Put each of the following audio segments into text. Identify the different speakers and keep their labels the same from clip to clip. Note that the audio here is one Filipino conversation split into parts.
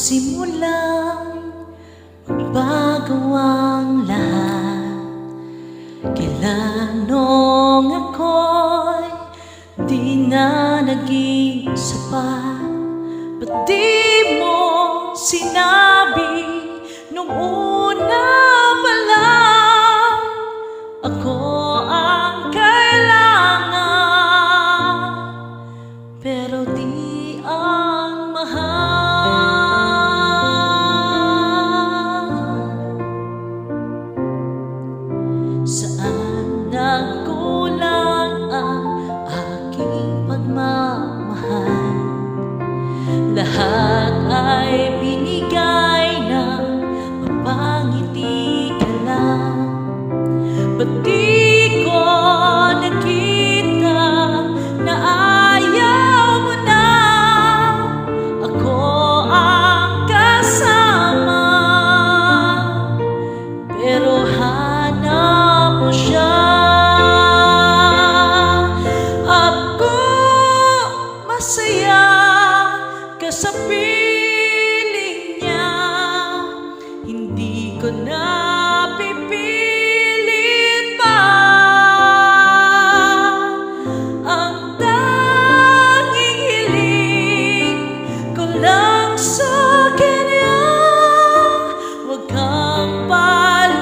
Speaker 1: magsimulang magbago ang lahat. Kailan nung ako'y di na naging sapat, ba't di mo sinabi nung una pa lang ako ang kailangan, pero di ang mahal? Saan nagkulang ang aking pagmamahal? Lahat ay binigay na mapangiti ka lang. Ba't di ko nakita na ayaw mo na ako ang kasama, pero hanap mo siya. Ako masaya ka sa piling niya, hindi ko na pipilit pa. Ang tanging hiling ko lang sa kanya, huwag kang paluhain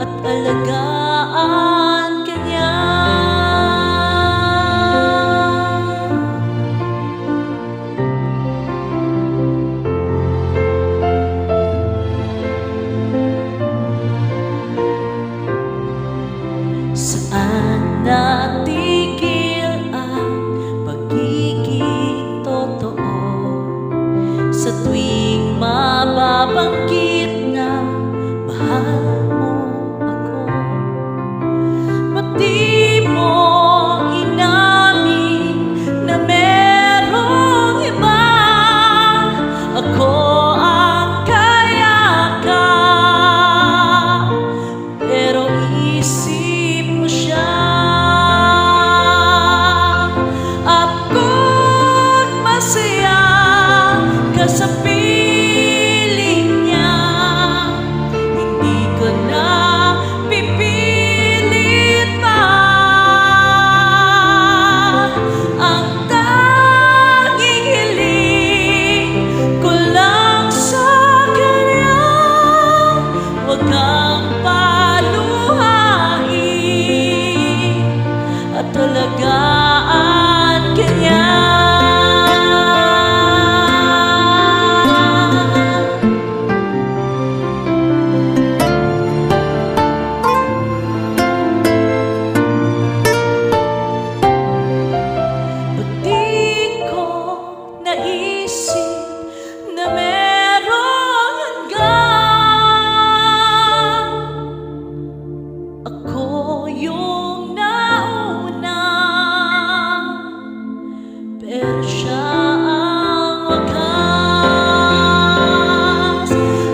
Speaker 1: at alagaan ka niya. Saan natigil ang pagiging totoo? Sa tuwing mababanggit na mahal mo ako, ba't di mo inamin na merong iba? Ako ang kayakap, pero isip mo siya. Ako'y masaya ka sa piling niya, hindi ko na pipilit pa. Ang tanging hiling ko lang sa kanya, huwag kang paluhain at alagaan ka niya. Ba't di ko naisip na merong hanggang? Ako yung nauna, pero siya ang wakas.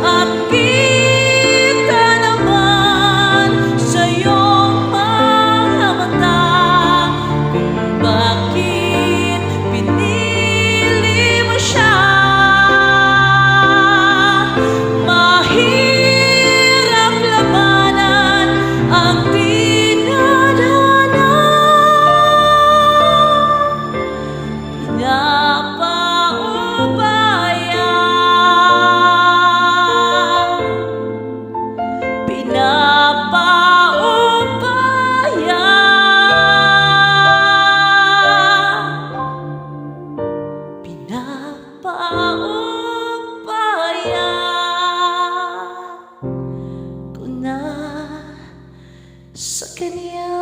Speaker 1: At kita naman sa iyong mga mata kung bakit pinili mo siya. Mahirap labanan ang dinadaanan, pinapaubaya ko na sa kanya.